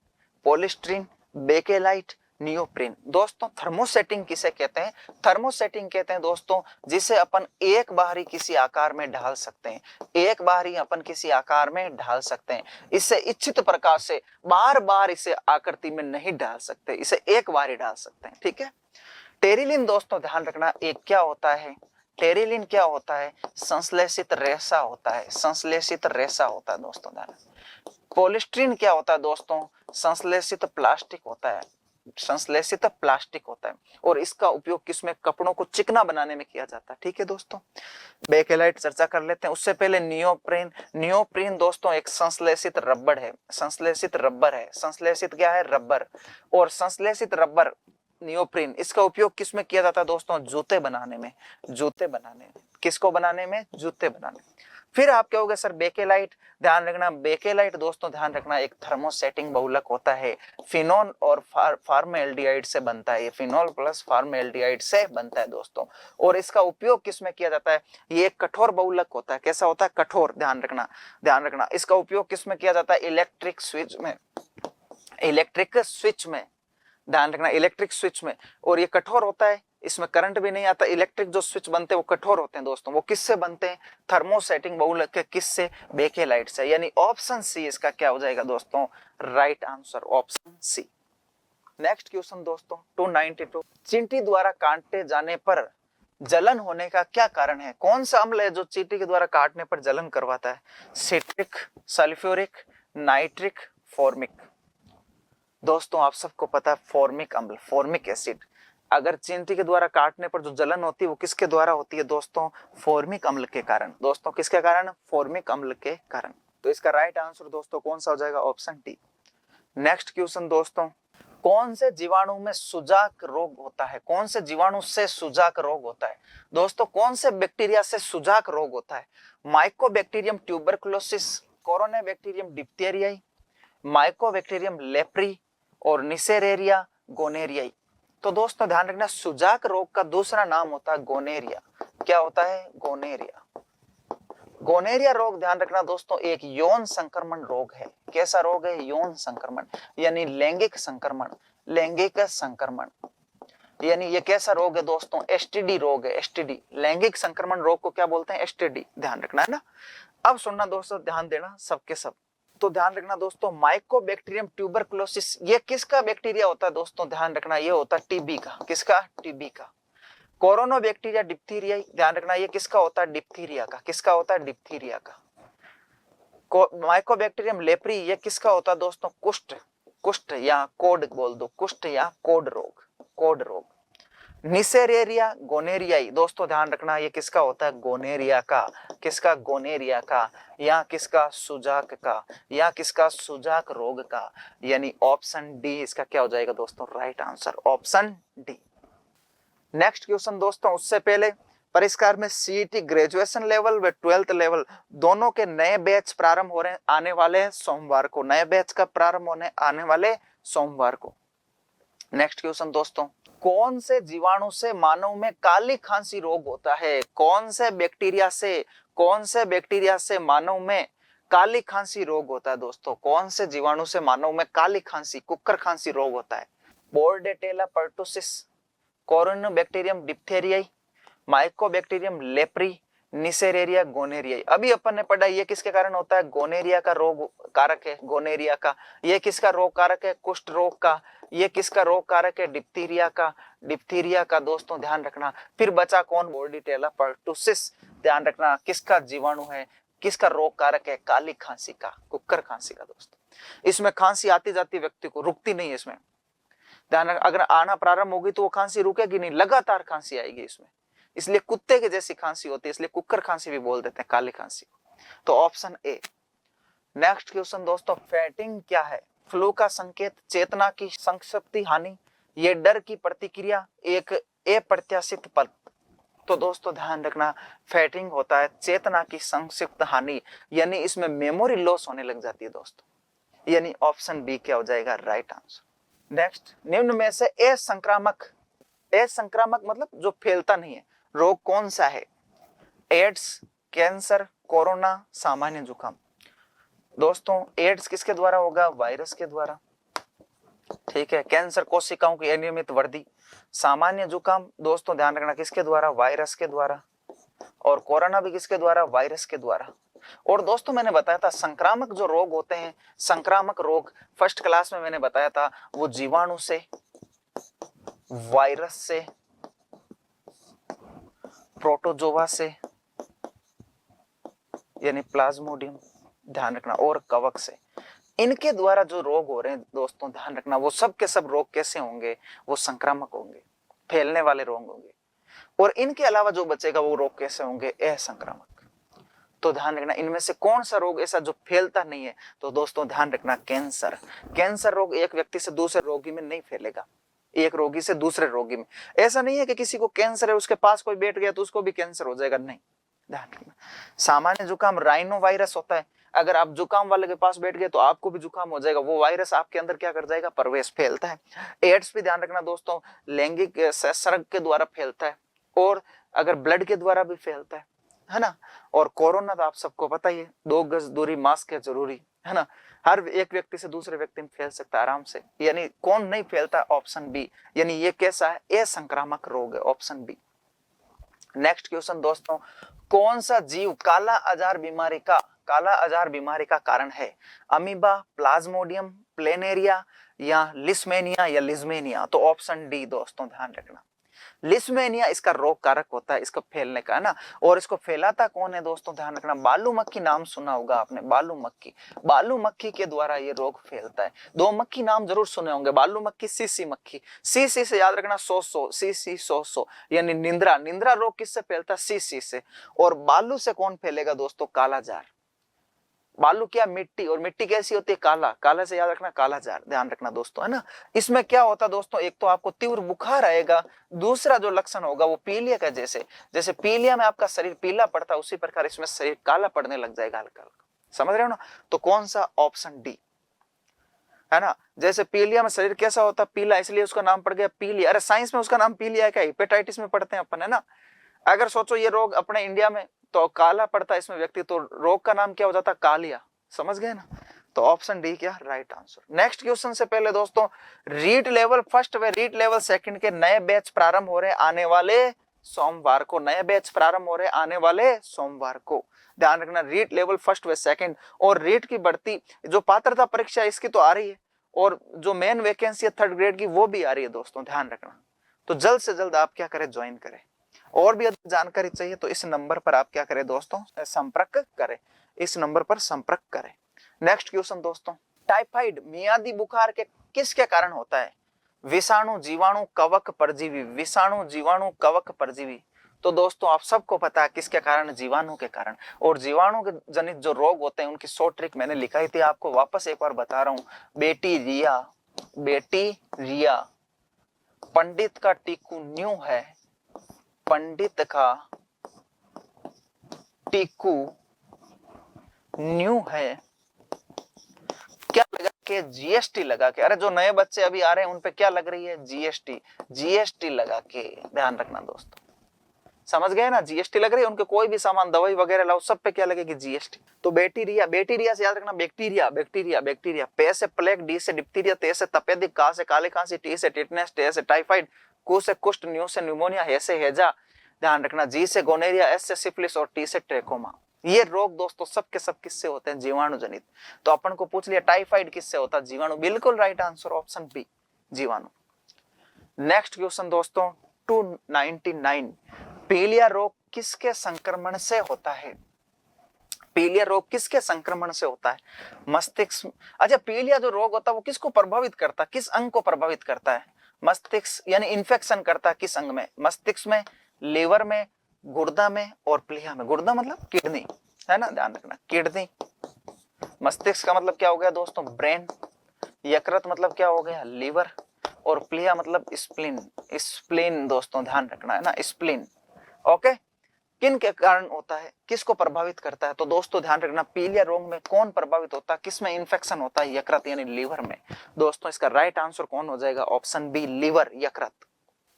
polystyrene, bakelite, neoprene. दोस्तों थर्मोसेटिंग किसे कहते हैं? थर्मोसेटिंग कहते हैं दोस्तों जिसे अपन एक बार ही किसी आकार में ढाल सकते हैं। एक बार ही अपन किसी आकार में ढाल सकते हैं। इसे इच्छित प्रकार से बार बार इसे आकृति में नहीं डाल सकते, इसे एक बार ही डाल सकते हैं। ठीक है। टेरिलिन दोस्तों ध्यान रखना एक क्या होता है? टेरिलिन क्या होता है? संश्लेषित रेशा होता है। संश्लेषित रेशा होता है दोस्तों ध्यान। पॉलिस्ट्रीन क्या होता है दोस्तों? संश्लेषित प्लास्टिक होता है। संश्लेषित प्लास्टिक होता है और इसका उपयोग किसमें? कपड़ों को चिकना बनाने में किया जाता है। ठीक है दोस्तों। बेकेलाइट चर्चा कर लेते हैं उससे पहले नियोप्रीन। नियोप्रीन दोस्तों एक संश्लेषित रबर है। संश्लेषित रबर है। संश्लेषित क्या है? रबर। और संश्लेषित रबर नियोप्रीन, इसका उपयोग किसमें किया जाता है दोस्तों? जूते बनाने में। जूते बनाने में। किसको बनाने में? जूते बनाने में। फिर आप कहोगे सर बेकेलाइट। ध्यान रखना बेकेलाइट दोस्तों ध्यान रखना एक थर्मोसेटिंग बहुलक होता है। फिनोल और फॉर्मल्डिहाइड से बनता है। ये फिनोल प्लस फॉर्मल्डिहाइड से बनता है दोस्तों। और इसका उपयोग किसमें किया जाता है? ये एक कठोर बहुलक होता है। कैसा होता है? कठोर। ध्यान रखना। ध्यान रखना इसका उपयोग किसमें किया जाता है? इलेक्ट्रिक स्विच में। इलेक्ट्रिक स्विच में। ध्यान रखना इलेक्ट्रिक स्विच में। और ये कठोर होता है, इसमें करंट भी नहीं आता। इलेक्ट्रिक जो स्विच बनते हैं वो कठोर होते हैं दोस्तों। वो किससे बनते हैं? थर्मोसेटिंग बहुलक के किससे? बेकेलाइट से। यानी ऑप्शन सी इसका क्या हो जाएगा दोस्तों? Right answer option C. Next question दोस्तों 292, चींटी द्वारा काटे जाने पर जलन होने का क्या कारण है? कौन सा अम्ल है जो चींटी के द्वारा काटने पर जलन करवाता है? Citric, sulphuric, nitric, formic. दोस्तों आप सबको पता है फॉर्मिक अम्ल, फॉर्मिक एसिड। अगर चींटी के द्वारा काटने पर जो जलन होती है वो किसके द्वारा होती है दोस्तों? फॉर्मिक अम्ल के कारण। दोस्तों किसके कारण? फॉर्मिक अम्ल के कारण। तो इसका राइट आंसर दोस्तों कौन सा हो जाएगा? Option D. नेक्स्ट क्वेश्चन दोस्तों, कौन से जीवाणु में सुजाक रोग होता है? कौन से जीवाणु से सुजाक रोग होता है? दोस्तों कौन से बैक्टीरिया से सुजाक रोग होता है? Mycobacterium tuberculosis, कोरोनाबैक्टीरियम diphtheriae, Mycobacterium leprae और निसेरेरिया गोनेरियाई। तो दोस्तों ध्यान रखना सुजाक रोग का दूसरा नाम होता है गोनेरिया। क्या होता है? गोनेरिया। गोनेरिया रोग ध्यान रखना दोस्तों एक यौन संक्रमण रोग है। कैसा रोग है? यौन संक्रमण यानी लैंगिक संक्रमण। लैंगिक संक्रमण यानी ये कैसा रोग है दोस्तों? एसटीडी रोग है। एसटीडी लैंगिक संक्रमण रोग को क्या बोलते हैं? एसटीडी। ध्यान रखना है ना। अब सुनना दोस्तों, ध्यान देना सबके सब। तो ध्यान रखना दोस्तों माइकोबैक्टीरियम ट्यूबरकुलोसिस ये किसका बैक्टीरिया होता है दोस्तों? ध्यान रखना ये होता है टीबी का। किसका? टीबी का। कोरोनाबैक्टीरिया डिप्थीरिया ध्यान रखना ये किसका होता है? डिप्थीरिया का। किसका होता है? डिप्थीरिया का। माइकोबैक्टीरियम लेप्री ये किसका होता है दोस्तों? कुष्ठ। कुष्ठ या कोड बोल दो, कुष्ठ या कोड रोग। कोड रोग। निसेरेरिया गोनेरियाई दोस्तों ध्यान रखना ये किसका होता है? गोनेरिया का। किसका? गोनेरिया का। या किसका? सुजाक का। या किसका? सुजाक रोग का। यानी ऑप्शन डी इसका क्या हो जाएगा दोस्तों? Right answer option D. Next question दोस्तों, उससे पहले परिष्कार में सीईटी ग्रेजुएशन लेवल व 12th लेवल दोनों के नए बैच प्रारंभ हो रहे हैं आने वाले सोमवार को। नए बैच का प्रारंभ होने आने वाले सोमवार को। नेक्स्ट क्वेश्चन दोस्तों, कौन से जीवाणु से मानव में काली खांसी रोग होता है? कौन से बैक्टीरिया से मानव में काली खांसी रोग होता है दोस्तों? कौन से जीवाणु से मानव में काली खांसी, कुक्कर खांसी रोग होता है? Bordetella pertussis, Corynebacterium diphtheriae, Mycobacterium leprae, Neisseria, gonorrhoeae. अभी अपन ने पढ़ा ये किसके कारण होता है, गोनेरिया का रोग कारक है, गोनेरिया का। ये किसका रोग कारक है, कुष्ठ रोग का। ये किसका रोग कारक है, डिप्थीरिया का, डिप्थीरिया का दोस्तों ध्यान रखना। फिर बचा कौन, बोर्डिटेला पर्टुसिस, ध्यान रखना किसका जीवाणु है, किसका रोग कारक है, काली खांसी का, कुक्कर खांसी का दोस्तों। इसमें खांसी आती जाती व्यक्ति को, रुकती नहीं इसमें, ध्यान रख, अगर आना प्रारंभ होगी तो वो खांसी रुकेगी नहीं, लगातार खांसी आएगी इसमें, इसलिए कुत्ते के जैसी खांसी होती है, इसलिए कुक्कर खांसी भी बोल देते हैं काली खांसी। तो ऑप्शन ए। नेक्स्ट क्वेश्चन दोस्तों, फैटिंग क्या है, फ्लू का संकेत, चेतना की संक्षिप्त हानि, ये डर की प्रतिक्रिया, एक अप्रत्याशित पल। तो दोस्तों ध्यान रखना, फैटिंग होता है चेतना की संक्षिप्त हानि, यानी इसमें मेमोरी लॉस होने लग जाती है दोस्तों, यानी ऑप्शन बी क्या हो जाएगा, राइट आंसर। नेक्स्ट, निम्न में से असंक्रामक, असंक्रामक मतलब जो फैलता नहीं है, रोग कौन सा है, एड्स, कैंसर, कोरोना, सामान्य जुकाम। दोस्तों एड्स किसके द्वारा होगा, वायरस के द्वारा, ठीक है। कैंसर कोशिकाओं की अनियमित वृद्धि, सामान्य जुकाम दोस्तों ध्यान रखना किसके द्वारा, वायरस के द्वारा, और कोरोना भी किसके द्वारा, वायरस के द्वारा। और दोस्तों मैंने बताया था संक्रामक जो रोग होते हैं, संक्रामक रोग फर्स्ट क्लास में मैंने बताया था, वो जीवाणु से, वायरस से, प्रोटोजोआ से यानी प्लाज्मोडियम, ध्यान रखना, और कवक से, इनके द्वारा जो रोग हो रहे हैं दोस्तों ध्यान रखना, वो सब के सब रोग कैसे होंगे, वो संक्रामक होंगे, फैलने वाले रोग होंगे। और इनके अलावा जो बचेगा वो रोग कैसे होंगे, असंक्रामक। तो ध्यान रखना इनमें से कौन सा रोग ऐसा जो फैलता नहीं है, तो दोस्तों ध्यान रखना कैंसर। कैंसर रोग एक व्यक्ति से दूसरे रोगी में नहीं फैलेगा, एक रोगी से दूसरे रोगी में। ऐसा नहीं है कि किसी को कैंसर है उसके पास कोई बैठ गया तो उसको भी कैंसर हो जाएगा, नहीं, ध्यान रखना। सामान्य जुकाम राइनो वायरस होता है, अगर आप जुकाम वाले के पास बैठ गए तो आपको भी जुकाम हो जाएगा, वो वायरस आपके अंदर क्या कर जाएगा, प्रवेश, फैलता है। एड्स भी ध्यान रखना दोस्तों, लैंगिक संसर्ग के द्वारा फैलता है, और अगर ब्लड के द्वारा भी फैलता है ना। और कोरोना तो आप सबको पता ही है, 2 गज दूरी, मास्क है जरूरी, है ना, हर एक व्यक्ति से दूसरे व्यक्ति में फैल सकता है आराम से, यानी कौन नहीं फैलता, ऑप्शन बी, यानी ये कैसा है, ये संक्रामक रोग है, ऑप्शन बी। नेक्स्ट क्वेश्चन दोस्तों, कौन सा जीव काला अजार बीमारी का कारण है, अमीबा, प्लाज्मोडियम, प्लेनेरिया, या लिस्मेनिया या लिज्मेनिया। तो ऑप्शन डी दोस्तों ध्यान रखना, लिस्मेनिया इसका रोग कारक होता है, इसको फैलने का, है ना। और इसको फैलाता कौन है दोस्तों, ध्यान रखना, बालू मक्खी, नाम सुना होगा आपने, बालू मक्खी, बालू मक्खी के द्वारा ये रोग फैलता है। 2 मक्खी नाम जरूर सुने होंगे, बालू मक्खी, सीसी मक्खी। सीसी से याद रखना 100 सीसी 100 यानी निंद्रा, निंद्रा रोग किससे फैलता है, सीसी से। और बालू से कौन फैलेगा दोस्तों, कालाजार। बालू क्या, मिट्टी, और मिट्टी कैसी होती है, काला, काला से याद रखना कालाजार, ध्यान रखना दोस्तों, है ना। इसमें क्या होता है दोस्तों, एक तो आपको तीव्र बुखार आएगा, दूसरा जो लक्षण होगा वो पीलिया का, जैसे जैसे पीलिया में आपका शरीर पीला पड़ता है उसी प्रकार इसमें शरीर काला पड़ने लग जाएगा हल्का हल्का, समझ रहे हो ना। तो कौन सा, ऑप्शन डी, है ना। जैसे पीलिया में शरीर कैसा होता है, पीला, इसलिए उसका नाम पड़ गया पीलिया। अरे साइंस में उसका नाम पीलिया है क्या, हेपेटाइटिस में पढ़ते हैं अपन, है ना। अगर सोचो ये रोग अपने इंडिया में तो काला पड़ता है इसमें व्यक्ति, तो रोग का नाम क्या हो जाता, कालिया, समझ गए ना। तो ऑप्शन डी क्या, राइट आंसर। नेक्स्ट क्वेश्चन से पहले दोस्तों, रीट लेवल फर्स्ट व रीट लेवल सेकंड के नए बैच प्रारंभ हो रहे आने वाले सोमवार को, नए बैच प्रारंभ हो रहे आने वाले सोमवार को, ध्यान रखना। रीट लेवल फर्स्ट व सेकंड, और रीट की बढ़ती जो पात्रता परीक्षा इसकी तो आ रही है, और जो मेन वैकेंसी है 3rd ग्रेड की वो भी आ रही है दोस्तों, ध्यान रखना। तो जल्द से जल्द आप क्या करें, ज्वाइन करें। और भी अधिक जानकारी चाहिए तो इस नंबर पर आप क्या करें दोस्तों, संपर्क करें, इस नंबर पर संपर्क करें। नेक्स्ट क्वेश्चन दोस्तों, टाइफाइड मियादी बुखार के किसके कारण होता है, विषाणु, जीवाणु, कवक, परजीवी, विषाणु, जीवाणु, कवक, परजीवी। तो दोस्तों आप सबको पता है किसके कारण, जीवाणु के कारण। और जीवाणु के जनित जो रोग होते हैं उनकी शॉर्ट ट्रिक मैंने लिखाई थी, आपको वापस एक बार बता रहा हूं, बैक्टीरिया, बैक्टीरिया, पंडित का टीकू न्यू है, पंडित का टीकू न्यू है, क्या लगा के, जीएसटी लगा के। अरे जो नए बच्चे अभी आ रहे हैं उन पे क्या लग रही है, जीएसटी, जीएसटी लगा के, ध्यान रखना दोस्तों, समझ गए ना, जीएसटी लग रही है उनके, कोई भी सामान दवाई वगैरह लाओ सब पे क्या लगेगी, जीएसटी। तो बैक्टीरिया, बैक्टीरिया से याद रखना बैक्टीरिया, बैक्टीरिया, बैक्टीरिया, पे से प्लेग, डी से डिप्थीरिया, ते से तपेदिक, का से काले खांसी, टी से टिटनेस, टे से टाइफाइड, कु से कुष्ठ, न्यू से न्यूमोनिया, हे से हैजा, ध्यान रखना, जी से गोनेरिया, एस से सिफिलिस और टी से ट्रेकोमा। ये रोग दोस्तों सब के सब किससे होते हैं? जीवाणु जनित। तो अपन को पूछ लिया टाइफाइड किससे होता है? जीवाणु। बिल्कुल राइट आंसर ऑप्शन बी, जीवाणु। नेक्स्ट क्वेश्चन दोस्तों 299, पीलिया रोग किसके संक्रमण से होता है? पीलिया रोग किसके संक्रमण से होता है? मस्तिष्क। अच्छा, पीलिया जो रोग होता है वो किसको प्रभावित करता है? किस अंग को प्रभावित करता है? मस्तिष्क, यानी इन्फेक्शन करता है किस अंग में? मस्तिष्क में, लीवर में, गुर्दा में और प्लीहा में। गुर्दा मतलब किडनी, है ना, ध्यान रखना, किडनी। मस्तिष्क का मतलब क्या हो गया दोस्तों? ब्रेन। यकृत मतलब क्या हो गया? लीवर। और प्लीहा मतलब स्प्लीन। स्प्लीन दोस्तों ध्यान रखना, है ना, स्प्लीन। ओके, किन के कारण होता है? किसको प्रभावित करता है? तो दोस्तों ध्यान रखना, पीलिया रोग में कौन प्रभावित होता है? किसमें इन्फेक्शन होता है? यकृत यानी लीवर में। दोस्तों इसका राइट आंसर कौन हो जाएगा? ऑप्शन बी, लीवर, यकृत।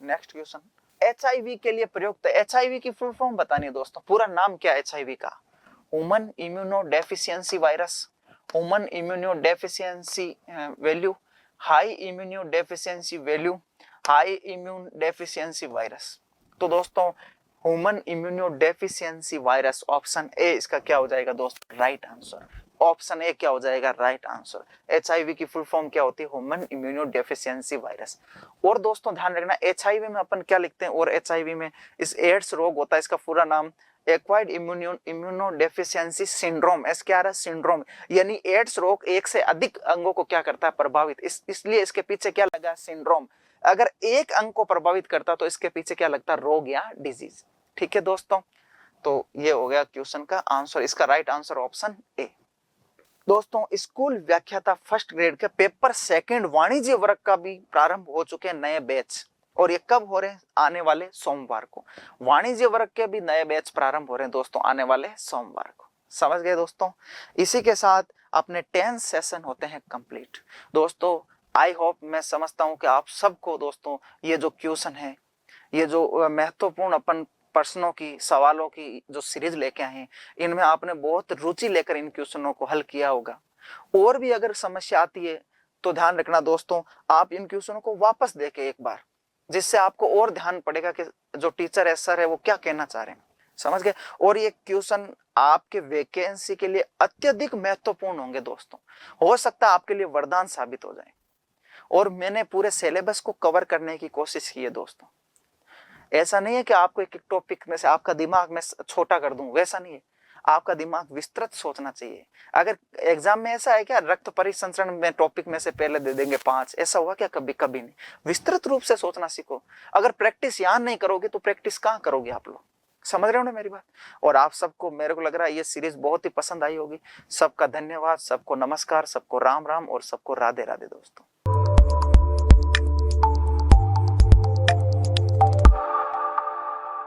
नेक्स्ट क्वेश्चन, एचआईवी के लिए प्रयुक्त, एचआईवी की फुल फॉर्म बतानी है दोस्तों, पूरा नाम क्या है एचआईवी का? Human immuno deficiency virus, human immuno deficiency value, high immuno deficiency value, high immune deficiency virus. तो दोस्तों human immuno deficiency virus, option A इसका क्या हो जाएगा दोस्तों? Right answer. ऑप्शन ए क्या हो जाएगा? Right answer. एचआईवी की फुल फॉर्म क्या होती है? Human immuno deficiency virus. और दोस्तों ध्यान रखना, एचआईवी में अपन क्या लिखते हैं? और एचआईवी में इस एड्स रोग होता है, इसका पूरा नाम acquired immuno deficiency syndrome. S क्या आ रहा है? सिंड्रोम। यानी एड्स रोग एक से अधिक अंगों को क्या करता है? प्रभावित। इसलिए इसके पीछे क्या लगा? सिंड्रोम। अगर एक अंग को प्रभावित करता तो इसके पीछे क्या लगता? रोग या डिजीज। ठीक है दोस्तों, तो ये हो गया क्वेश्चन का आंसर। इसका राइट आंसर ऑप्शन ए। दोस्तों स्कूल व्याख्याता फर्स्ट ग्रेड के पेपर सेकंड वाणिज्य वर्ग का भी प्रारंभ हो चुके हैं नए बैच, और ये कब हो रहे हैं? आने वाले सोमवार को। वाणिज्य वर्ग के भी नए बैच प्रारंभ हो रहे हैं दोस्तों आने वाले सोमवार को। समझ गए दोस्तों? इसी के साथ अपने 10 सेशन होते हैं कंप्लीट। दोस्तों आई होप, मैं समझता हूं कि आप सबको दोस्तों ये जो क्वेश्चन है, ये जो महत्वपूर्ण अपन प्रश्नों की, सवालों की जो सीरीज लेके आए हैं, इनमें आपने बहुत रुचि लेकर इन क्वेश्चनों को हल किया होगा। और भी अगर समस्या आती है तो ध्यान रखना दोस्तों, आप इन क्वेश्चनों को वापस देखें एक बार, जिससे आपको और ध्यान पड़ेगा कि जो टीचर है, सर है, वो क्या कहना चाह रहे हैं। समझ गए? और ये क्वेश्चन आपके वैकेंसी के लिए अत्यधिक महत्वपूर्ण होंगे दोस्तों। हो सकता है आपके लिए वरदान साबित हो जाए। और मैंने पूरे सिलेबस को कवर करने की कोशिश की है दोस्तों। ऐसा नहीं है कि आपको एक टॉपिक में से आपका दिमाग में छोटा कर दूं, वैसा नहीं है। आपका दिमाग विस्तृत सोचना चाहिए। अगर एग्जाम में ऐसा है क्या, रक्त परिसंचरण में टॉपिक में से पहले दे देंगे 5, ऐसा हुआ क्या कभी? कभी नहीं। विस्तृत रूप से सोचना सीखो। अगर प्रैक्टिस यहाँ नहीं करोगे तो प्रैक्टिस कहाँ करोगे आप लोग? समझ रहे हो ना मेरी बात? और आप सबको, मेरे को लग रहा है ये सीरीज बहुत ही पसंद आई होगी। सबका धन्यवाद, सबको नमस्कार, सबको राम राम और सबको राधे राधे दोस्तों।